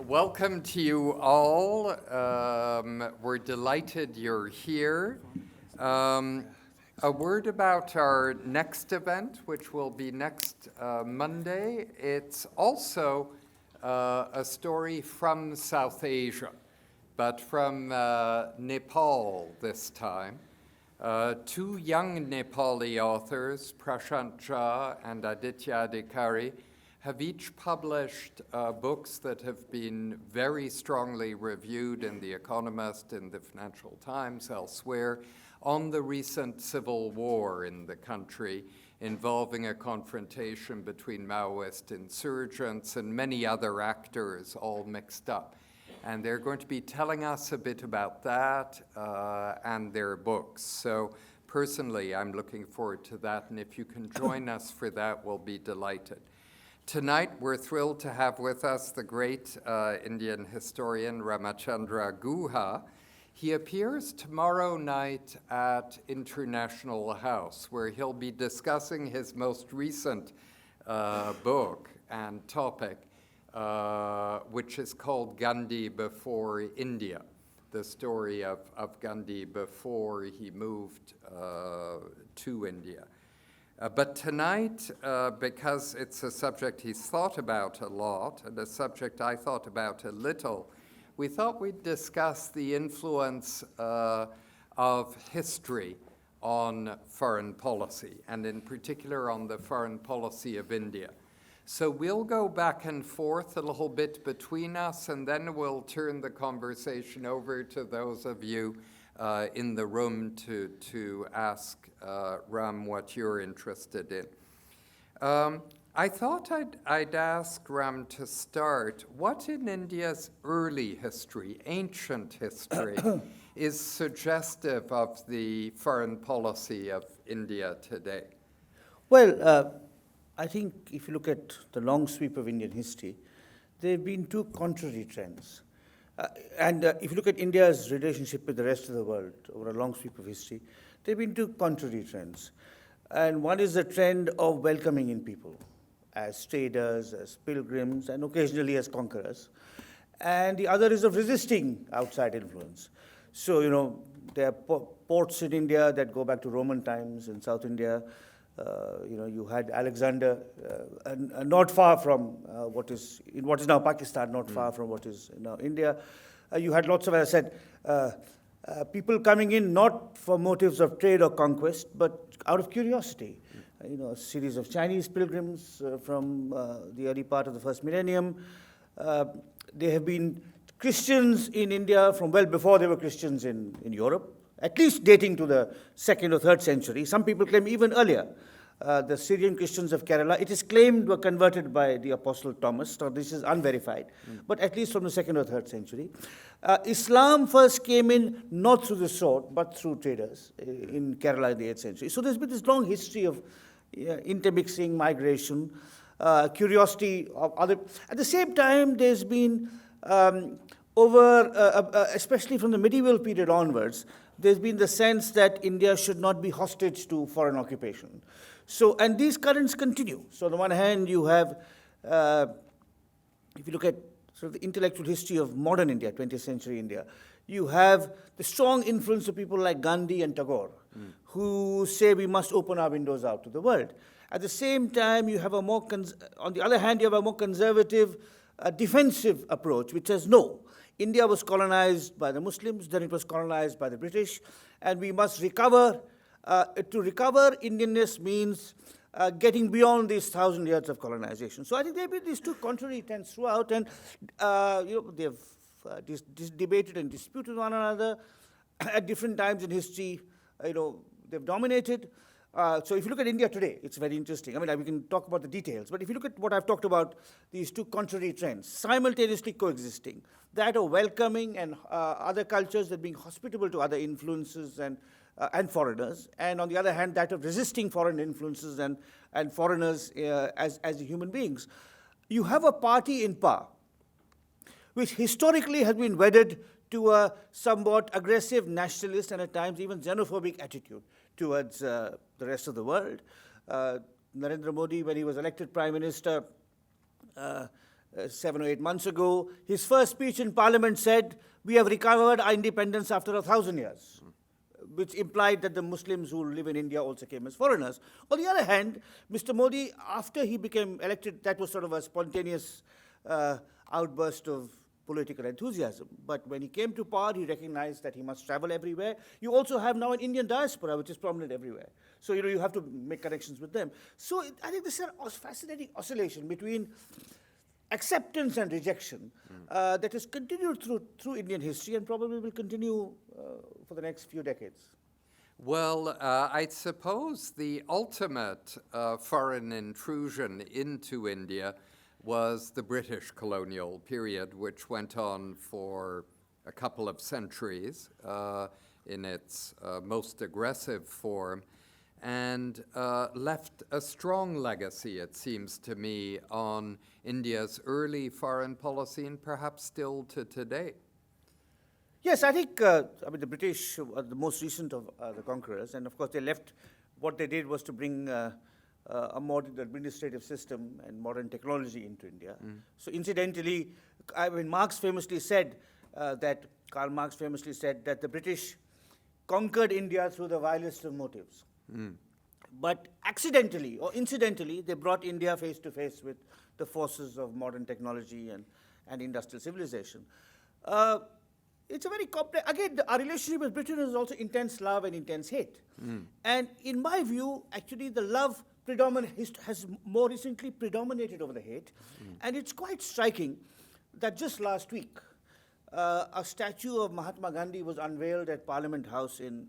Welcome to you all. We're delighted you're here. A word about our next event, which will be next Monday. It's also a story from South Asia, but from Nepal this time. Two young Nepali authors, Prashant Jha and Aditya Adhikari, have each published books that have been very strongly reviewed in The Economist, in the Financial Times, elsewhere, on the recent civil war in the country involving a confrontation between Maoist insurgents and many other actors all mixed up. And they're going to be telling us a bit about that and their books. So personally, I'm looking forward to that, and if you can join us for that, we'll be delighted. Tonight, we're thrilled to have with us the great Indian historian Ramachandra Guha. He appears tomorrow night at International House, where he'll be discussing his most recent book and topic, which is called Gandhi Before India, the story of Gandhi before he moved to India. But tonight, because it's a subject he's thought about a lot, and a subject I thought about a little, we thought we'd discuss the influence of history on foreign policy, and in particular on the foreign policy of India. So we'll go back and forth a little bit between us, and then we'll turn the conversation over to those of you in the room to ask Ram what you're interested in. I thought I'd ask Ram to start, what in India's early history, ancient history, is suggestive of the foreign policy of India today? Well, I think if you look at the long sweep of Indian history, there have been two contrary trends. And if you look at India's relationship with the rest of the world over a long sweep of history, there have been two contrary trends. And one is the trend of welcoming in people as traders, as pilgrims, and occasionally as conquerors. And the other is of resisting outside influence. So, there are ports in India that go back to Roman times in South India. You had Alexander, not far from what is now Pakistan, not far from what is now India. You had lots of, as I said, people coming in not for motives of trade or conquest, but out of curiosity. A series of Chinese pilgrims from the early part of the first millennium. There have been Christians in India from well before there were Christians in Europe, at least dating to the 2nd or 3rd century. Some people claim even earlier. The Syrian Christians of Kerala, it is claimed, were converted by the Apostle Thomas, so this is unverified, but at least from the 2nd or 3rd century. Islam first came in not through the sword, but through traders in Kerala in the 8th century. So there's been this long history of intermixing, migration, curiosity of other. At the same time, there's been, especially from the medieval period onwards, there's been the sense that India should not be hostage to foreign occupation. So, and these currents continue. So on the one hand, you have, if you look at sort of the intellectual history of modern India, 20th century India, you have the strong influence of people like Gandhi and Tagore, who say we must open our windows out to the world. At the same time, you have a more, on the other hand, you have a more conservative, defensive approach, which says no. India was colonized by the Muslims, then it was colonized by the British, and we must recover. To recover Indianness means getting beyond these 1,000 years of colonization. So I think there have been these two contrary trends throughout, and they've debated and disputed one another at different times in history. They've dominated. So if you look at India today, it's very interesting. I mean, we can talk about the details, but if you look at what I've talked about, these two contrary trends, simultaneously coexisting, that of welcoming and other cultures, that being hospitable to other influences and foreigners, and on the other hand, that of resisting foreign influences and foreigners as human beings. You have a party in power, which historically has been wedded to a somewhat aggressive nationalist and at times even xenophobic attitude towards the rest of the world. Narendra Modi, when he was elected Prime Minister, 7 or 8 months ago. His first speech in Parliament said, "We have recovered our independence after 1,000 years," which implied that the Muslims who live in India also came as foreigners. On the other hand, Mr. Modi, after he became elected, that was sort of a spontaneous outburst of political enthusiasm. But when he came to power, he recognized that he must travel everywhere. You also have now an Indian diaspora, which is prominent everywhere. So, you have to make connections with them. So I think this is a fascinating oscillation between acceptance and rejection that has continued through Indian history and probably will continue for the next few decades. Well, I suppose the ultimate foreign intrusion into India was the British colonial period, which went on for a couple of centuries in its most aggressive form, and left a strong legacy, it seems to me, on India's early foreign policy and perhaps still to today. Yes, I think, the British are the most recent of the conquerors, and of course they left, what they did was to bring a modern administrative system and modern technology into India. So incidentally, Karl Marx famously said that the British conquered India through the vilest of motives. But accidentally or incidentally, they brought India face to face with the forces of modern technology and industrial civilization. It's a very complex, again, our relationship with Britain is also intense love and intense hate. And in my view, actually the love has more recently predominated over the hate. And it's quite striking that just last week, a statue of Mahatma Gandhi was unveiled at Parliament House in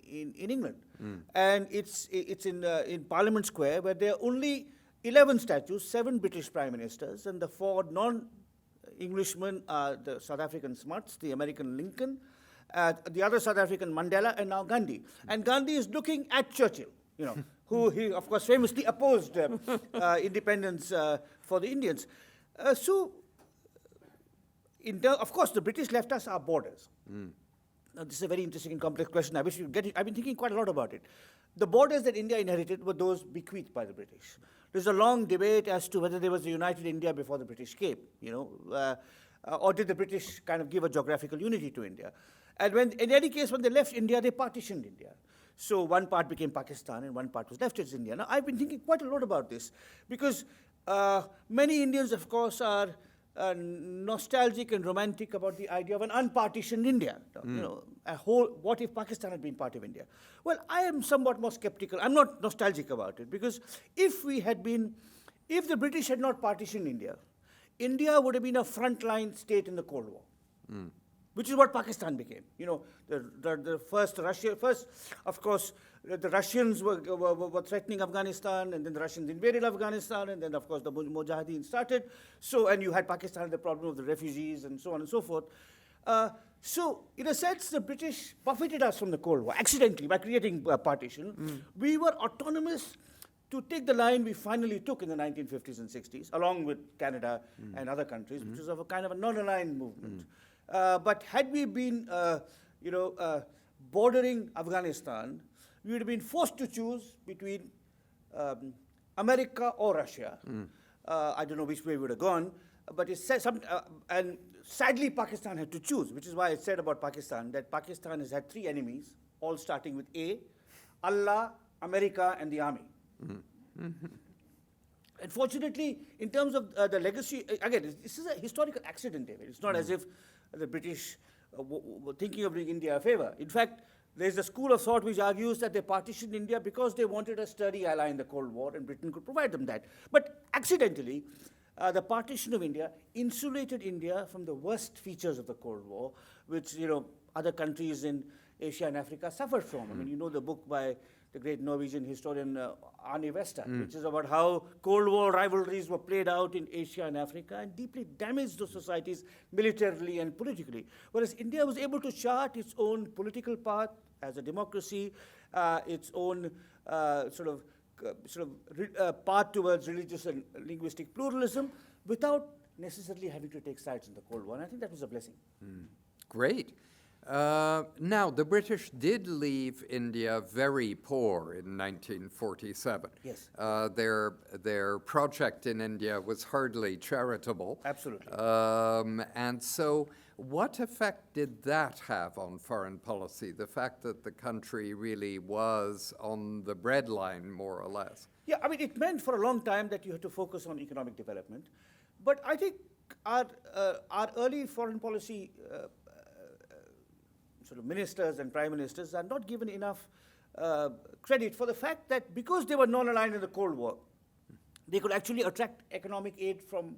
England. And it's in Parliament Square, where there are only 11 statues, 7 British Prime Ministers, and the 4 non-Englishmen are the South African Smuts, the American Lincoln, the other South African Mandela, and now Gandhi. And Gandhi is looking at Churchill, who he, of course, famously opposed independence for the Indians. Of course, the British left us our borders. Now, this is a very interesting and complex question. I wish you'd get it. I've been thinking quite a lot about it. The borders that India inherited were those bequeathed by the British. There's a long debate as to whether there was a united India before the British came, or did the British kind of give a geographical unity to India? And in any case, when they left India, they partitioned India. So one part became Pakistan and one part was left as India. Now, I've been thinking quite a lot about this because many Indians, of course, are nostalgic and romantic about the idea of an unpartitioned India. What if Pakistan had been part of India? Well, I am somewhat more skeptical. I'm not nostalgic about it because if the British had not partitioned India, India would have been a frontline state in the Cold War. Which is what Pakistan became. The first, of course, the Russians were threatening Afghanistan, and then the Russians invaded Afghanistan, and then, of course, the Mujahideen started. And you had Pakistan, the problem of the refugees, and so on and so forth. So, in a sense, the British buffeted us from the Cold War, accidentally, by creating a partition. We were autonomous to take the line we finally took in the 1950s and 60s, along with Canada and other countries, which was of a kind of a non-aligned movement. But had we been, bordering Afghanistan, we would have been forced to choose between America or Russia. I don't know which way we would have gone, but and sadly Pakistan had to choose, which is why I said about Pakistan that Pakistan has had 3 enemies, all starting with A: Allah, America, and the army. Unfortunately, in terms of the legacy, again, this is a historical accident, David. It's not as if the British were thinking of doing India a favor. In fact, there's a school of thought which argues that they partitioned India because they wanted a sturdy ally in the Cold War, and Britain could provide them that. But accidentally, the partition of India insulated India from the worst features of the Cold War, which other countries in Asia and Africa suffered from. I mean, the book by the great Norwegian historian Arne Westad, which is about how Cold War rivalries were played out in Asia and Africa and deeply damaged those societies militarily and politically. Whereas India was able to chart its own political path as a democracy, its own path towards religious and linguistic pluralism without necessarily having to take sides in the Cold War. And I think that was a blessing. Great. Now, the British did leave India very poor in 1947. Yes. Their project in India was hardly charitable. Absolutely. And so what effect did that have on foreign policy, the fact that the country really was on the breadline, more or less? Yeah, I mean, it meant for a long time that you had to focus on economic development. But I think our early foreign policy sort of ministers and prime ministers are not given enough credit for the fact that because they were non-aligned in the Cold War, they could actually attract economic aid from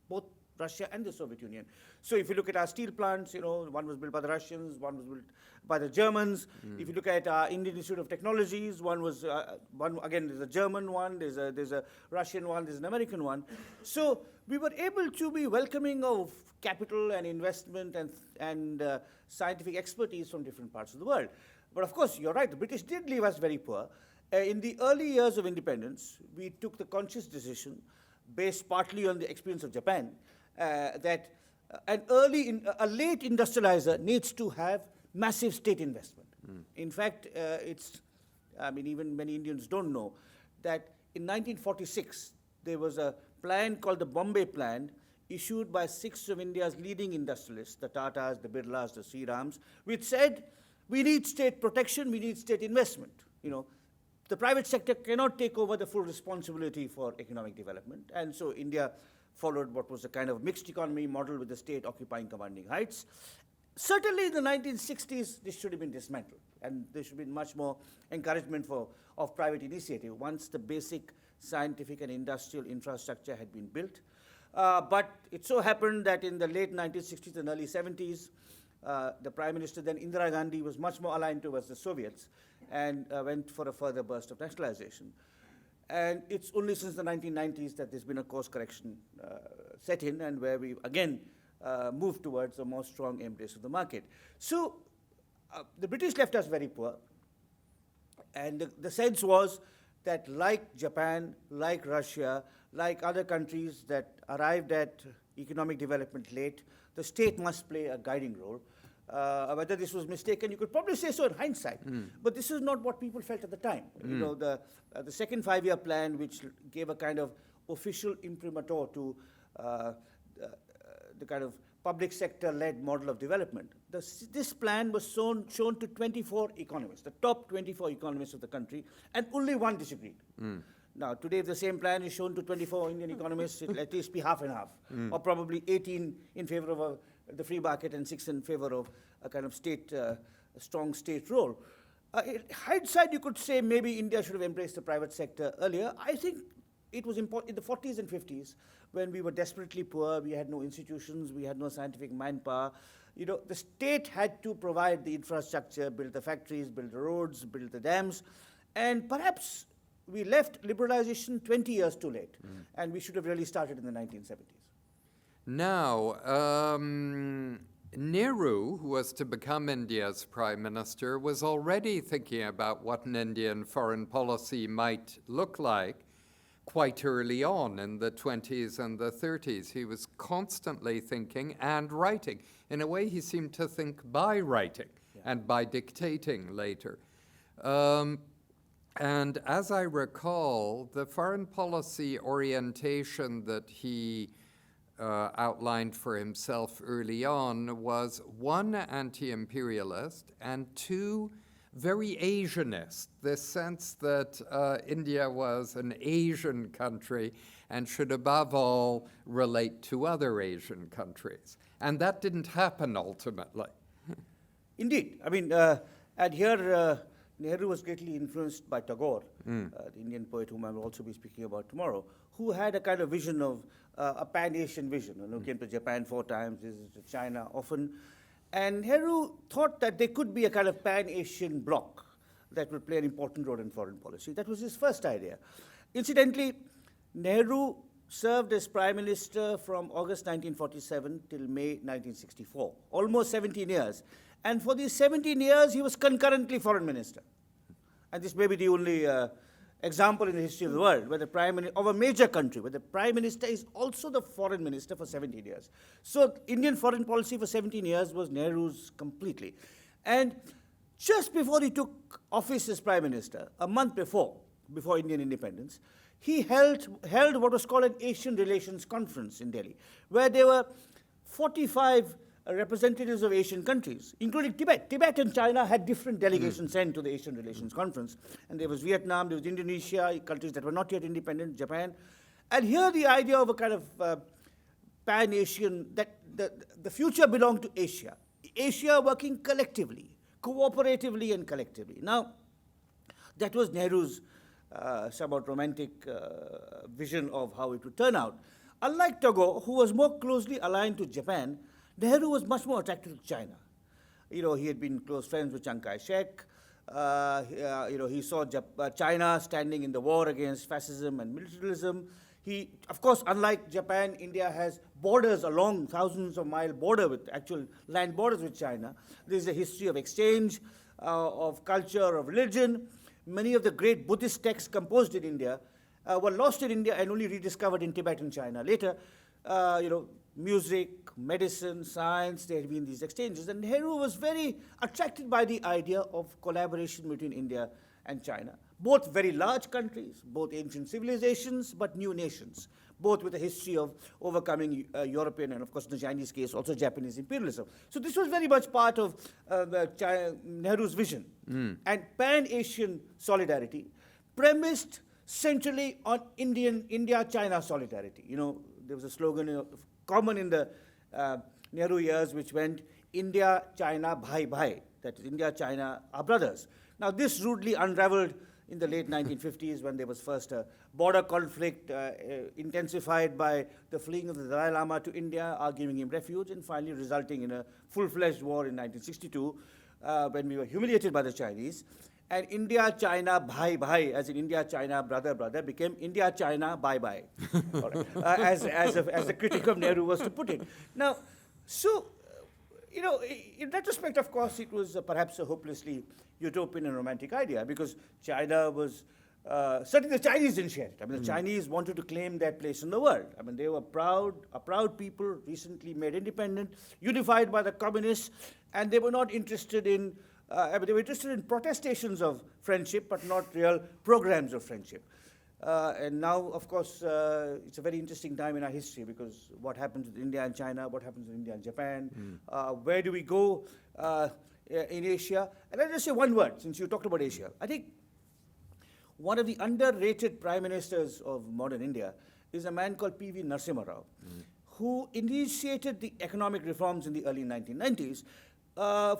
both Russia and the Soviet Union. So if you look at our steel plants, you know, one was built by the Russians, one was built by the Germans. If you look at our Indian Institute of Technologies, one was, again, there's a German one, there's a Russian one, there's an American one. So we were able to be welcoming of capital and investment and scientific expertise from different parts of the world. But of course, you're right, the British did leave us very poor. In the early years of independence, we took the conscious decision, based partly on the experience of Japan, that a late industrializer needs to have massive state investment. In fact, even many Indians don't know that in 1946, there was a plan called the Bombay Plan, issued by 6 of India's leading industrialists, the Tatas, the Birlas, the Srirams, which said, we need state protection, we need state investment. You know, the private sector cannot take over the full responsibility for economic development. And so India followed what was a kind of mixed economy model with the state occupying commanding heights. Certainly in the 1960s, this should have been dismantled, and there should have been much more encouragement of private initiative once the basic scientific and industrial infrastructure had been built. But it so happened that in the late 1960s and early 70s, the Prime Minister then, Indira Gandhi, was much more aligned towards the Soviets and went for a further burst of nationalization. And it's only since the 1990s that there's been a course correction set in, and where we again moved towards a more strong embrace of the market. So the British left us very poor, and the sense was that like Japan, like Russia, like other countries that arrived at economic development late, the state must play a guiding role. Whether this was mistaken, you could probably say so in hindsight, but this is not what people felt at the time. You know, the second five-year plan, which gave a kind of official imprimatur to the kind of public sector-led model of development. This plan was shown to 24 economists, the top 24 economists of the country, and only one disagreed. Now, today, if the same plan is shown to 24 Indian economists, it'll at least be half and half, or probably 18 in favor of the free market and 6 in favor of a kind of strong state role. In hindsight, you could say maybe India should have embraced the private sector earlier. I think it was important in the 40s and 50s, when we were desperately poor, we had no institutions, we had no scientific manpower. You know, the state had to provide the infrastructure, build the factories, build the roads, build the dams, and perhaps we left liberalization 20 years too late, and we should have really started in the 1970s. Now, Nehru, who was to become India's prime minister, was already thinking about what an Indian foreign policy might look like quite early on in the 20s and the 30s. He was constantly thinking and writing. In a way, he seemed to think by writing and by dictating later. And as I recall, the foreign policy orientation that he outlined for himself early on was, 1, anti-imperialist, and 2, very Asianist, this sense that India was an Asian country and should above all relate to other Asian countries. And that didn't happen ultimately. Indeed. I mean, and here Nehru was greatly influenced by Tagore, the Indian poet whom I will also be speaking about tomorrow, who had a kind of vision of a pan-Asian vision. You know, came to Japan 4 times, visited China often. And Nehru thought that there could be a kind of pan-Asian bloc that would play an important role in foreign policy. That was his first idea. Incidentally, Nehru served as prime minister from August 1947 till May 1964, almost 17 years. And for these 17 years, he was concurrently foreign minister. And this may be the only example in the history of the world, where the of a major country, where the prime minister is also the foreign minister for 17 years. So Indian foreign policy for 17 years was Nehru's completely. And just before he took office as prime minister, a month before Indian independence, he held what was called an Asian Relations Conference in Delhi, where there were 45 representatives of Asian countries, including Tibet. Tibet and China had different delegations sent to the Asian Relations Conference. And there was Vietnam, there was Indonesia, countries that were not yet independent, Japan. And here the idea of a kind of pan-Asian, that the future belonged to Asia. Asia working collectively, cooperatively and collectively. Now, that was Nehru's somewhat romantic vision of how it would turn out. Unlike Tagore, who was more closely aligned to Japan, Nehru was much more attracted to China. You know, he had been close friends with Chiang Kai-shek. You know, he saw China standing in the war against fascism and militarism. He, of course, unlike Japan, India has borders along thousands of mile border with actual land borders with China. There's a history of exchange, of culture, of religion. Many of the great Buddhist texts composed in India were lost in India and only rediscovered in Tibet and China. Later, you know, music, medicine, science, there had been these exchanges. And Nehru was very attracted by the idea of collaboration between India and China. Both very large countries, both ancient civilizations, but new nations, both with a history of overcoming European and, of course, in the Chinese case, also Japanese imperialism. So this was very much part of Nehru's vision. And pan-Asian solidarity premised centrally on India-China solidarity. You know, there was a slogan common in the Nehru years which went, India, China, bhai bhai. That is, India, China are brothers. Now, this rudely unraveled in the late 1950s when there was first a border conflict intensified by the fleeing of the Dalai Lama to India, giving him refuge, and finally resulting in a full-fledged war in 1962 when we were humiliated by the Chinese. And India, China, bhai, bhai, as in India, China, brother, brother, became India, China, bye, bye, as a critic of Nehru was to put it. Now, so, you know, in retrospect, of course, it was perhaps a hopelessly utopian and romantic idea, because China was, certainly the Chinese didn't share it. I mean, the Chinese wanted to claim their place in the world. I mean, they were a proud people, recently made independent, unified by the communists, and they were not interested in they were interested in protestations of friendship, but not real programs of friendship. And now, of course, it's a very interesting time in our history, because what happens with India and China, what happens with India and Japan, where do we go in Asia? And I'll just say one word, since you talked about Asia. I think one of the underrated prime ministers of modern India is a man called P.V. Narasimha Rao, who initiated the economic reforms in the early 1990s,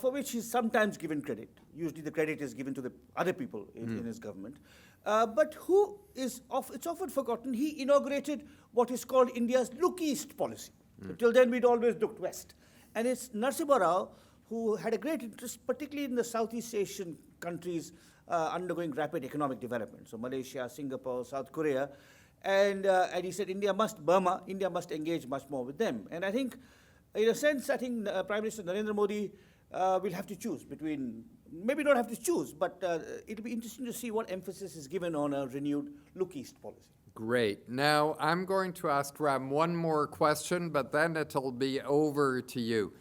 for which he's sometimes given credit. Usually the credit is given to the other people in his government. But who is, it's often forgotten, he inaugurated what is called India's look east policy. Till then we'd always looked west. And it's Narasimha Rao who had a great interest, particularly in the Southeast Asian countries undergoing rapid economic development. So Malaysia, Singapore, South Korea. And he said India must engage much more with them. And I think, in a sense, I think Prime Minister Narendra Modi will have to choose between, maybe not have to choose, but it'll be interesting to see what emphasis is given on a renewed look east policy. Great. Now, I'm going to ask Ram one more question, but then it'll be over to you.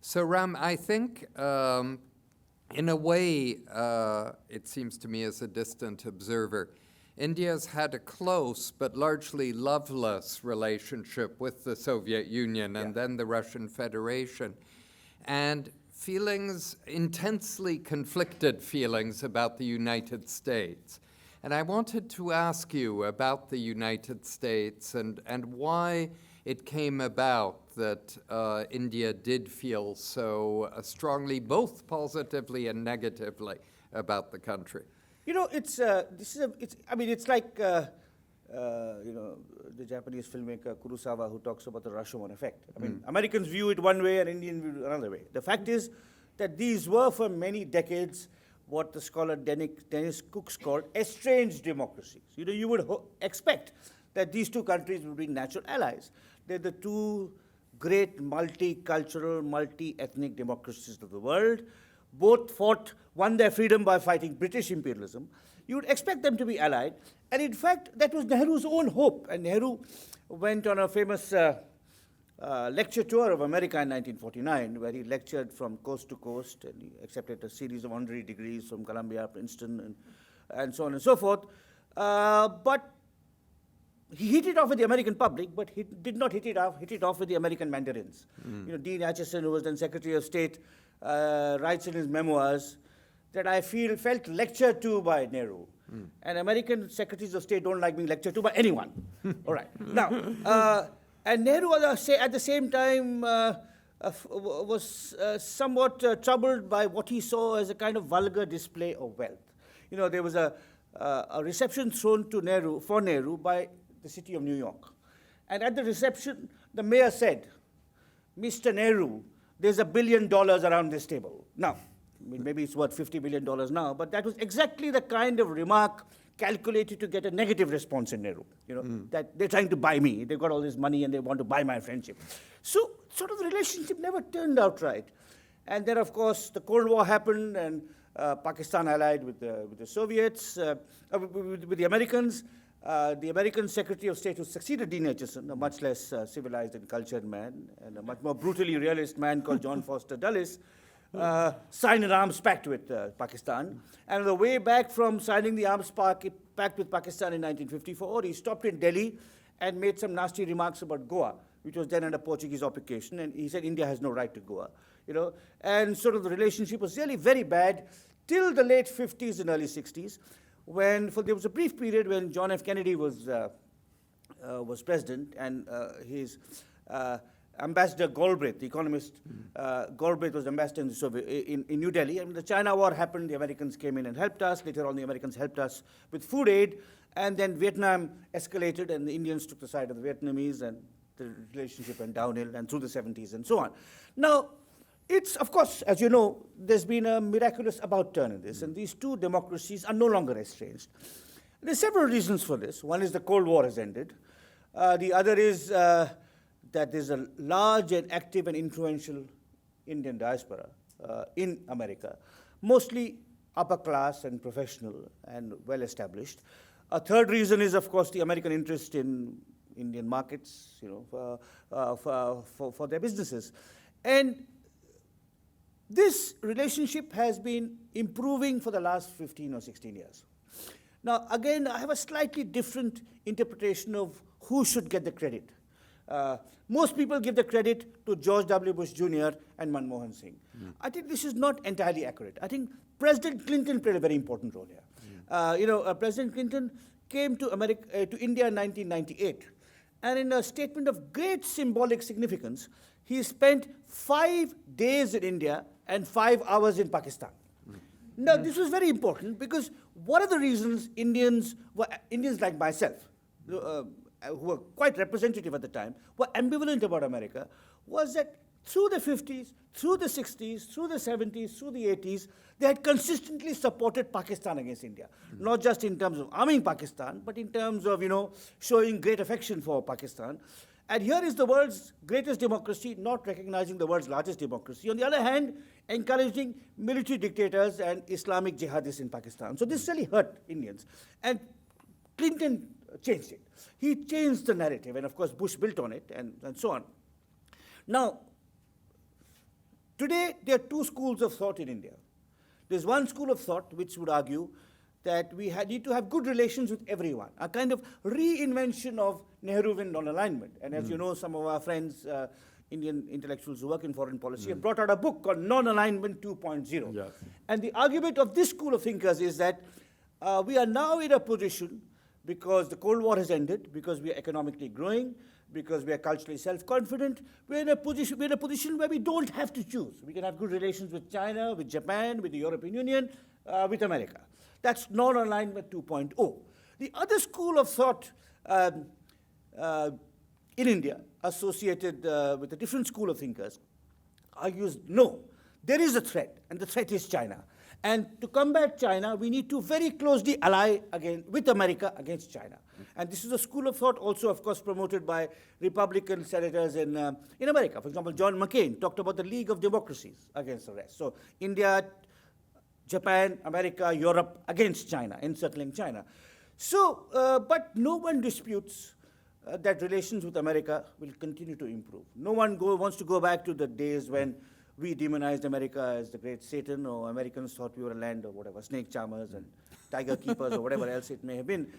So, Ram, I think, in a way, it seems to me as a distant observer, India's had a close but largely loveless relationship with the Soviet Union and then the Russian Federation, and intensely conflicted feelings about the United States. And I wanted to ask you about the United States and why it came about that India did feel so strongly, both positively and negatively, about the country. You know, it's like, you know, the Japanese filmmaker Kurosawa, who talks about the Rashomon effect. I mean, Americans view it one way and Indians view it another way. The fact is that these were for many decades what the scholar Dennis Cooks called estranged democracies. You know, you would expect that these two countries would be natural allies. They're the two great multicultural, multi-ethnic democracies of the world. both won their freedom by fighting British imperialism. You would expect them to be allied. And in fact, that was Nehru's own hope. And Nehru went on a famous lecture tour of America in 1949, where he lectured from coast to coast, and he accepted a series of honorary degrees from Columbia, Princeton, and so on and so forth. But he hit it off with the American public, but he did not hit it off with the American mandarins. You know, Dean Acheson, who was then Secretary of State, writes in his memoirs that I felt lectured to by Nehru. And American secretaries of state don't like being lectured to by anyone. All right. Now, and Nehru at the same time was somewhat troubled by what he saw as a kind of vulgar display of wealth. You know, there was a reception thrown to for Nehru by the city of New York. And at the reception, the mayor said, "Mr. Nehru, there's $1 billion around this table." Now, I mean, maybe it's worth $50 billion now, but that was exactly the kind of remark calculated to get a negative response in Nehru. You know, that they're trying to buy me. They've got all this money and they want to buy my friendship. So sort of the relationship never turned out right. And then, of course, the Cold War happened, and Pakistan allied with the Soviets, with the Americans. The American Secretary of State who succeeded Dean Acheson, a much less civilized and cultured man, and a much more brutally realist man called John Foster Dulles, signed an arms pact with Pakistan. And on the way back from signing the arms pact with Pakistan in 1954, he stopped in Delhi and made some nasty remarks about Goa, which was then under Portuguese occupation. And he said India has no right to Goa. You know, and sort of the relationship was really very bad till the late 50s and early 60s, when there was a brief period when John F. Kennedy was president, and his Ambassador Galbraith, the economist, Galbraith was ambassador in New Delhi. And when the China War happened, the Americans came in and helped us. Later on, the Americans helped us with food aid. And then Vietnam escalated, and the Indians took the side of the Vietnamese, and the relationship went downhill, and through the 70s and so on. Now, it's, of course, as you know, there's been a miraculous about turn in this, and these two democracies are no longer estranged. There's several reasons for this. One is the Cold War has ended. The other is that there's a large and active and influential Indian diaspora in America, mostly upper class and professional and well established. A third reason is, of course, the American interest in Indian markets, you know, for their businesses. And this relationship has been improving for the last 15 or 16 years. Now, again, I have a slightly different interpretation of who should get the credit. Most people give the credit to George W. Bush Jr. and Manmohan Singh. I think this is not entirely accurate. I think President Clinton played a very important role here. You know, President Clinton came to India in 1998, and in a statement of great symbolic significance, he spent 5 days in India and 5 hours in Pakistan. Now, this was very important because one of the reasons Indians like myself, who were quite representative at the time, were ambivalent about America, was that through the 50s, through the 60s, through the 70s, through the 80s, they had consistently supported Pakistan against India. Not just in terms of arming Pakistan, but in terms of, you know, showing great affection for Pakistan. And here is the world's greatest democracy not recognizing the world's largest democracy. On the other hand, encouraging military dictators and Islamic jihadists in Pakistan. So this really hurt Indians. And Clinton changed it. He changed the narrative, and of course Bush built on it, and so on. Now, today there are two schools of thought in India. There's one school of thought which would argue that we need to have good relations with everyone, a kind of reinvention of Nehruvian non-alignment. And as you know, some of our friends, Indian intellectuals who work in foreign policy, have brought out a book called Non-Alignment 2.0. Yes. And the argument of this school of thinkers is that we are now in a position, because the Cold War has ended, because we are economically growing, because we are culturally self-confident, we're in a position where we don't have to choose. We can have good relations with China, with Japan, with the European Union, with America. That's non-alignment 2.0. The other school of thought in India, associated with a different school of thinkers, argues no, there is a threat, and the threat is China. And to combat China, we need to very closely ally with America against China. And this is a school of thought also, of course, promoted by Republican senators in America. For example, John McCain talked about the League of Democracies against the rest. So India, Japan, America, Europe against China, encircling China. So, but no one disputes that relations with America will continue to improve. No one wants to go back to the days when we demonized America as the great Satan, or Americans thought we were a land of whatever, snake charmers and tiger keepers or whatever else it may have been.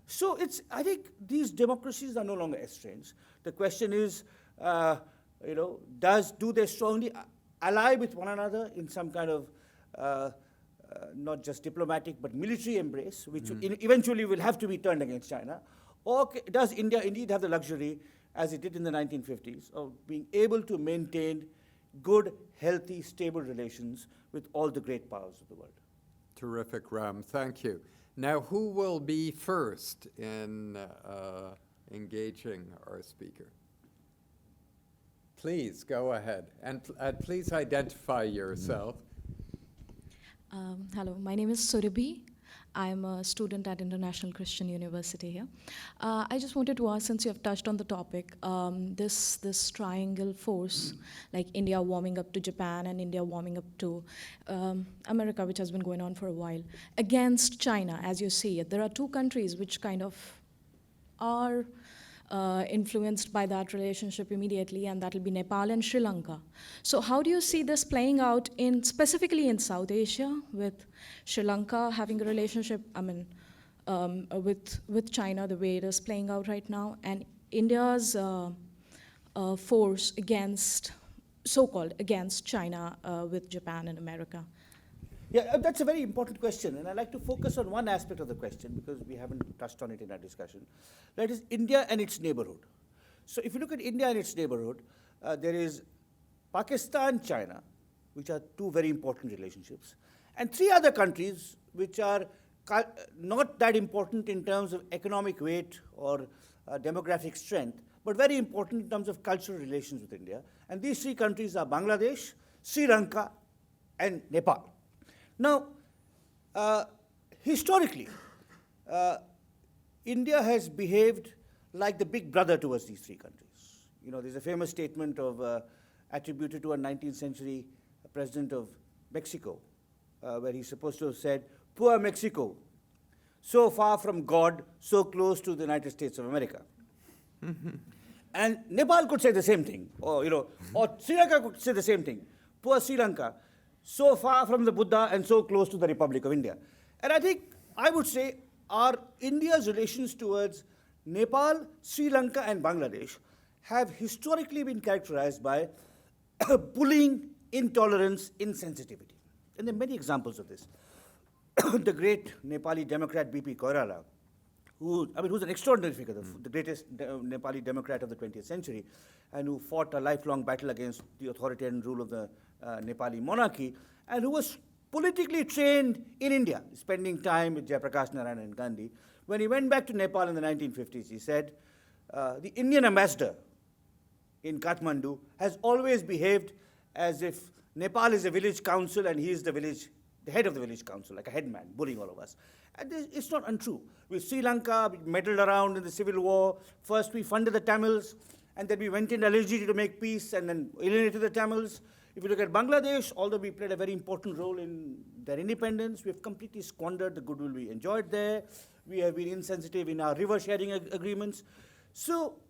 So I think these democracies are no longer estranged. The question is, do they strongly ally with one another in some kind of not just diplomatic but military embrace, which eventually will have to be turned against China? Or does India indeed have the luxury, as it did in the 1950s, of being able to maintain good, healthy, stable relations with all the great powers of the world? Terrific, Ram. Thank you. Now, who will be first in engaging our speaker? Please go ahead, and please identify yourself. Hello, my name is Surabhi. I'm a student at International Christian University here. I just wanted to ask, since you have touched on the topic, this triangle force, like India warming up to Japan and India warming up to America, which has been going on for a while, against China, as you see it. There are two countries which kind of are influenced by that relationship immediately, and that will be Nepal and Sri Lanka. So how do you see this playing out specifically in South Asia, with Sri Lanka having a relationship, with China, the way it is playing out right now, and India's force against, so-called against China with Japan and America? Yeah, that's a very important question, and I'd like to focus on one aspect of the question because we haven't touched on it in our discussion. That is India and its neighborhood. So if you look at India and its neighborhood, there is Pakistan, China, which are two very important relationships, and three other countries which are not that important in terms of economic weight or demographic strength, but very important in terms of cultural relations with India. And these three countries are Bangladesh, Sri Lanka, and Nepal. Now, historically, India has behaved like the big brother towards these three countries. You know, there's a famous statement attributed to a 19th century president of Mexico, where he's supposed to have said, "Poor Mexico, so far from God, so close to the United States of America." And Nepal could say the same thing, or Sri Lanka could say the same thing. "Poor Sri Lanka, so far from the Buddha and so close to the Republic of India." And I would say India's relations towards Nepal, Sri Lanka, and Bangladesh have historically been characterized by bullying, intolerance, insensitivity. And there are many examples of this. The great Nepali Democrat B.P. Koirala, who's an extraordinary figure, the greatest Nepali Democrat of the 20th century, and who fought a lifelong battle against the authoritarian rule of the Nepali monarchy, and who was politically trained in India, spending time with Jayaprakash Narayan and Gandhi. When he went back to Nepal in the 1950s, he said, the Indian ambassador in Kathmandu has always behaved as if Nepal is a village council and he is the head of the village council, like a headman, bullying all of us. And it's not untrue. With Sri Lanka, we meddled around in the civil war. First, we funded the Tamils, and then we went in allegedly to make peace and then alienated the Tamils. If you look at Bangladesh, although we played a very important role in their independence, we have completely squandered the goodwill we enjoyed there. We have been insensitive in our river sharing agreements. So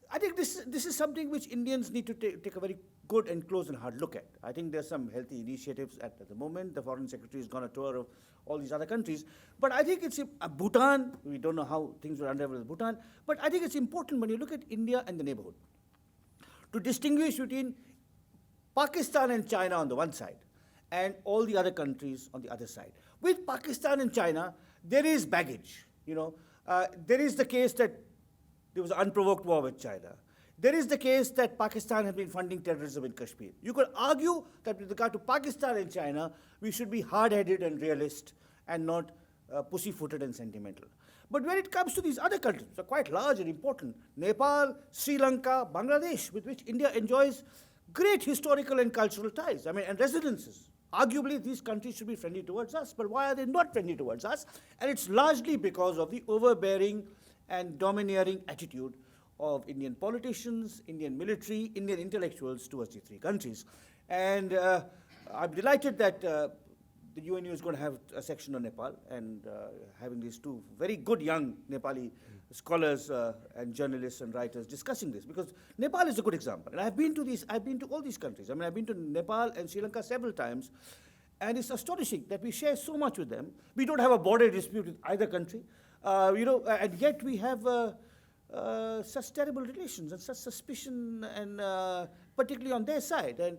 I think this is something which Indians need to take a very good and close and hard look at. I think there's some healthy initiatives at the moment. The Foreign Secretary has gone on a tour of all these other countries. But I think it's Bhutan, we don't know how things will unravel with Bhutan, but I think it's important when you look at India and the neighborhood to distinguish between Pakistan and China on the one side and all the other countries on the other side. With Pakistan and China, there is baggage. There is the case that there was an unprovoked war with China. There is the case that Pakistan has been funding terrorism in Kashmir. You could argue that with regard to Pakistan and China, we should be hard-headed and realist and not pussyfooted and sentimental. But when it comes to these other countries, which are quite large and important, Nepal, Sri Lanka, Bangladesh, with which India enjoys great historical and cultural ties, and residences. Arguably, these countries should be friendly towards us, but why are they not friendly towards us? And it's largely because of the overbearing and domineering attitude of Indian politicians, Indian military, Indian intellectuals towards these three countries. And I'm delighted that the UNU is going to have a section on Nepal, and having these two very good young Nepali scholars and journalists and writers discussing this, because Nepal is a good example. And I've been to all these countries. I mean, I've been to Nepal and Sri Lanka several times, and it's astonishing that we share so much with them. We don't have a border dispute with either country, and yet we have such terrible relations and such suspicion, and particularly on their side. And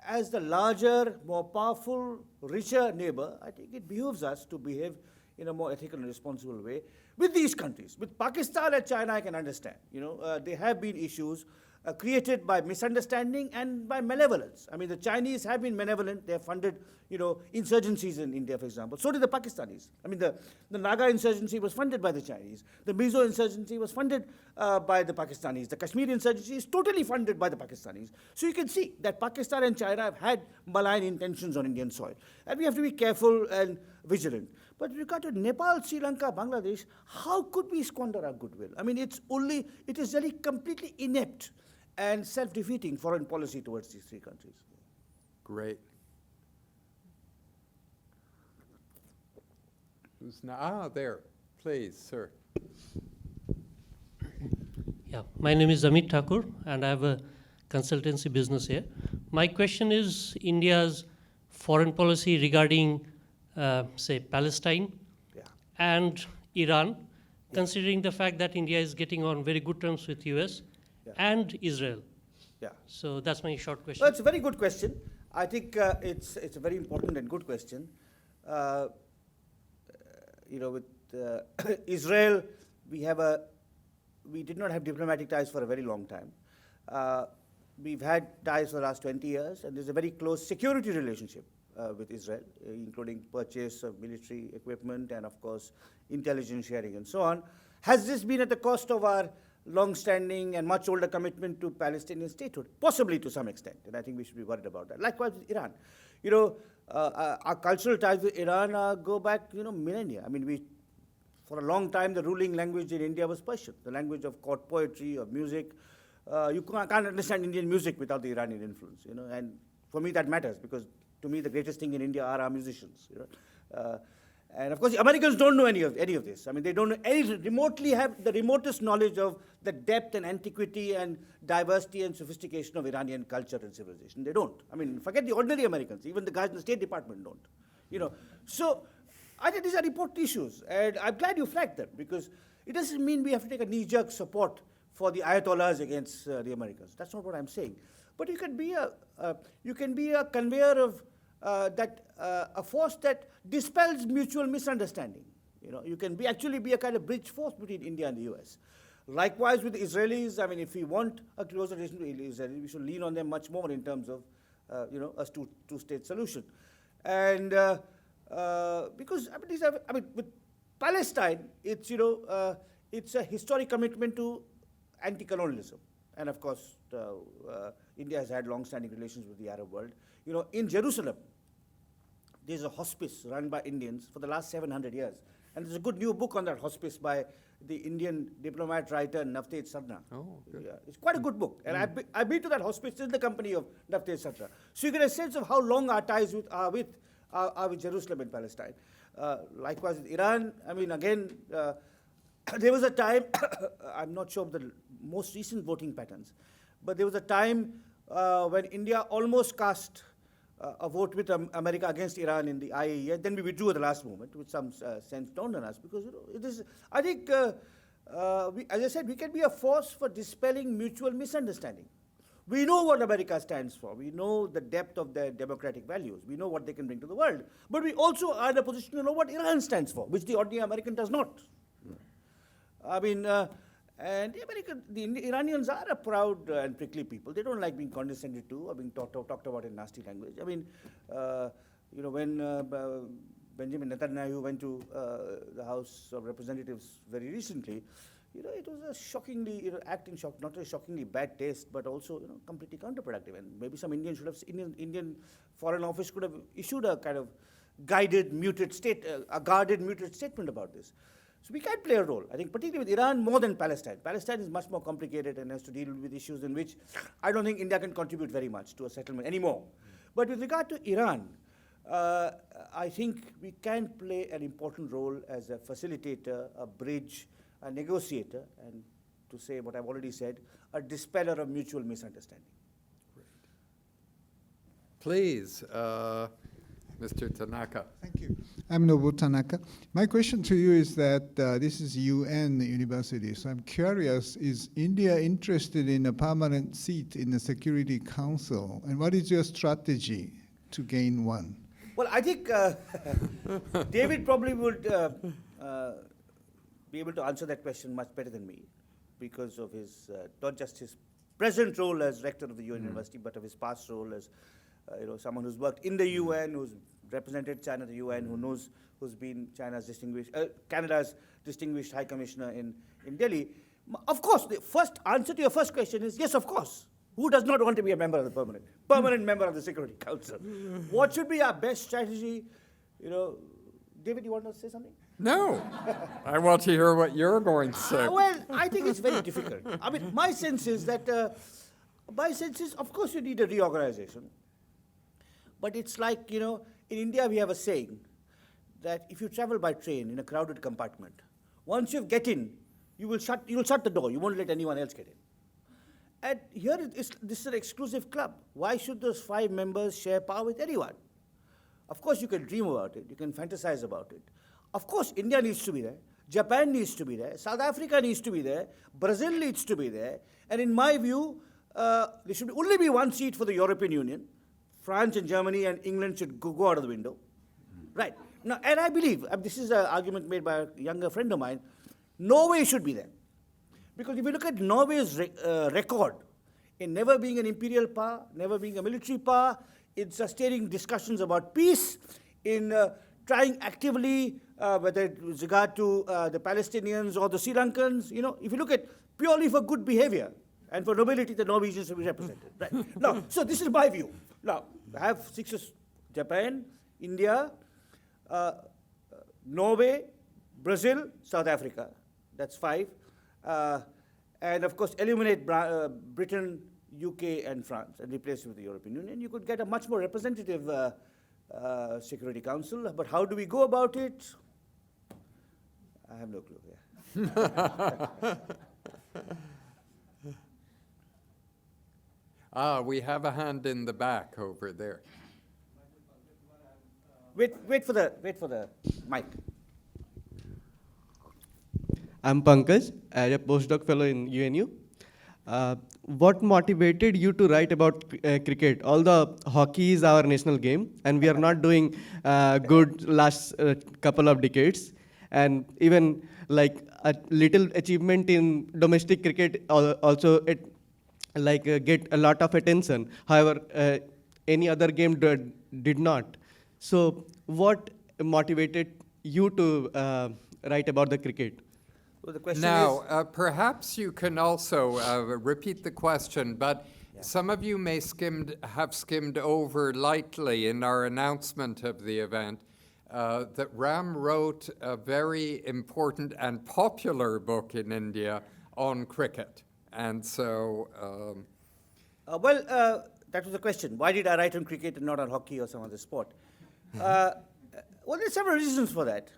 as the larger, more powerful, richer neighbor, I think it behooves us to behave in a more ethical and responsible way with these countries. With Pakistan and China, I can understand. There have been issues created by misunderstanding and by malevolence. I mean, the Chinese have been malevolent. They have funded, insurgencies in India, for example. So did the Pakistanis. I mean, the Naga insurgency was funded by the Chinese. The Mizo insurgency was funded by the Pakistanis. The Kashmir insurgency is totally funded by the Pakistanis. So you can see that Pakistan and China have had malign intentions on Indian soil. And we have to be careful and vigilant. But with regard to Nepal, Sri Lanka, Bangladesh, how could we squander our goodwill? I mean, it is really completely inept and self-defeating foreign policy towards these three countries. Great. Who's now? There, please, sir. Yeah, my name is Amit Thakur, and I have a consultancy business here. My question is India's foreign policy regarding, say, Palestine and Iran, considering the fact that India is getting on very good terms with US and Israel. Yeah. So that's my short question. Well, it's a very good question. I think it's a very important and good question. With Israel, we did not have diplomatic ties for a very long time. We've had ties for the last 20 years, and there's a very close security relationship with Israel, including purchase of military equipment and, of course, intelligence sharing and so on. Has this been at the cost of our long-standing and much older commitment to Palestinian statehood? Possibly to some extent, and I think we should be worried about that. Likewise with Iran. Our cultural ties with Iran go back, millennia. I mean, for a long time, the ruling language in India was Persian, the language of court poetry, of music. You can't understand Indian music without the Iranian influence, and for me that matters, because to me the greatest thing in India are our musicians, And of course, the Americans don't know any of this. I mean, they don't remotely have the remotest knowledge of the depth and antiquity and diversity and sophistication of Iranian culture and civilization. They don't. I mean, forget the ordinary Americans. Even the guys in the State Department don't. So I think these are important issues, and I'm glad you flagged them, because it doesn't mean we have to take a knee-jerk support for the Ayatollahs against the Americans. That's not what I'm saying. But you can be a conveyor of a force that dispels mutual misunderstanding. You can actually be a kind of bridge force between India and the US. Likewise with the Israelis. I mean, if we want a closer relation to Israel, we should lean on them much more in terms of, a two-state solution. And because with Palestine, it's a historic commitment to anti-colonialism, and of course, India has had long-standing relations with the Arab world. In Jerusalem, there's a hospice run by Indians for the last 700 years. And there's a good new book on that hospice by the Indian diplomat writer Navtej Sarna. Oh, good. Yeah, it's quite a good book. And I've been to that hospice in the company of Navtej Sarna. So you get a sense of how long our ties are with Jerusalem and Palestine. Likewise with Iran, I mean, again, there was a time, I'm not sure of the most recent voting patterns, but there was a time when India almost cast a vote with America against Iran in the IAEA, and then we withdrew at the last moment, with some sense dawned on us, because it is. I think, as I said, we can be a force for dispelling mutual misunderstanding. We know what America stands for. We know the depth of their democratic values. We know what they can bring to the world. But we also are in a position to know what Iran stands for, which the ordinary American does not. I mean, and the Iranians are a proud and prickly people. They don't like being condescended to or being talked about in nasty language. I mean, when Benjamin Netanyahu went to the House of Representatives very recently, it was a shockingly, not a shockingly bad taste, but also, completely counterproductive. And maybe some Indian Indian Foreign Office could have issued a kind of guarded, muted statement about this. So we can play a role. I think particularly with Iran more than Palestine. Palestine is much more complicated and has to deal with issues in which I don't think India can contribute very much to a settlement anymore. But with regard to Iran, I think we can play an important role as a facilitator, a bridge, a negotiator, and to say what I've already said, a dispeller of mutual misunderstanding. Please, Mr. Tanaka. Thank you. I'm Nobu Tanaka. My question to you is that this is UN University, so I'm curious, is India interested in a permanent seat in the Security Council? And what is your strategy to gain one? Well, I think David probably would be able to answer that question much better than me because of his, not just his present role as rector of the UN University, but of his past role as someone who's worked in the UN, who's represented China at the UN, who's been Canada's distinguished High Commissioner in Delhi. Of course, the first answer to your first question is yes, of course. Who does not want to be a member of the permanent member of the Security Council? What should be our best strategy? David, you want to say something? No, I want to hear what you're going to say. Well, I think it's very difficult. I mean, my sense is, of course, you need a reorganization. But it's like, in India we have a saying that if you travel by train in a crowded compartment, once you get in, you'll shut the door. You won't let anyone else get in. And here this is an exclusive club. Why should those 5 members share power with anyone? Of course, you can dream about it. You can fantasize about it. Of course, India needs to be there. Japan needs to be there. South Africa needs to be there. Brazil needs to be there. And in my view, there should only be one seat for the European Union. France and Germany and England should go out of the window. Right. Now, and I believe, this is an argument made by a younger friend of mine, Norway should be there. Because if you look at Norway's record in never being an imperial power, never being a military power, in sustaining discussions about peace, in trying actively, whether it was regard to the Palestinians or the Sri Lankans, if you look at purely for good behavior and for nobility, the Norwegians will be represented. Right. Now, so this is my view. Now, I have 6: Japan, India, Norway, Brazil, South Africa. That's 5. And of course, eliminate Britain, UK, and France and replace it with the European Union. You could get a much more representative Security Council. But how do we go about it? I have no clue. We have a hand in the back over there. Wait for the mic. I'm Pankaj, I'm a postdoc fellow in UNU. What motivated you to write about cricket? Although hockey is our national game, and we are not doing good last couple of decades, and even like a little achievement in domestic cricket also it get a lot of attention. However, any other game did not. So, what motivated you to write about the cricket? So the question Now, is, perhaps you can also repeat the question, but some of you may have skimmed over lightly in our announcement of the event that Ram wrote a very important and popular book in India on cricket. And so... that was the question. Why did I write on cricket and not on hockey or some other sport? Well, there's several reasons for that.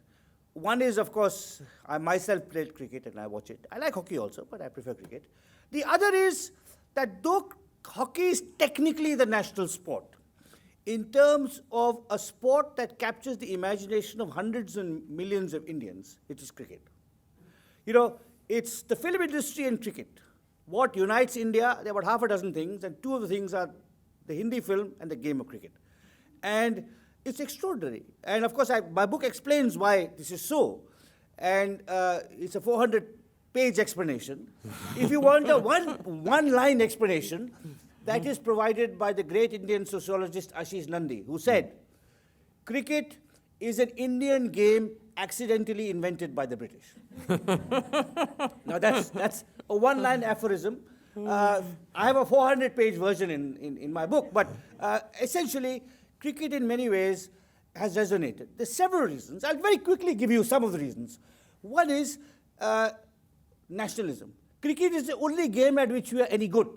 One is, of course, I myself played cricket and I watch it. I like hockey also, but I prefer cricket. The other is that though hockey is technically the national sport, in terms of a sport that captures the imagination of hundreds and millions of Indians, it is cricket. It's the film industry and cricket. What unites India, there are about half a dozen things, and 2 of the things are the Hindi film and the game of cricket. And it's extraordinary. And of course, my book explains why this is so. And it's a 400-page explanation. If you want a one-line explanation, that is provided by the great Indian sociologist Ashish Nandi, who said, cricket is an Indian game accidentally invented by the British. Now that's a one-line aphorism. I have a 400-page version in my book, but essentially, cricket in many ways has resonated. There's several reasons. I'll very quickly give you some of the reasons. One is nationalism. Cricket is the only game at which we are any good.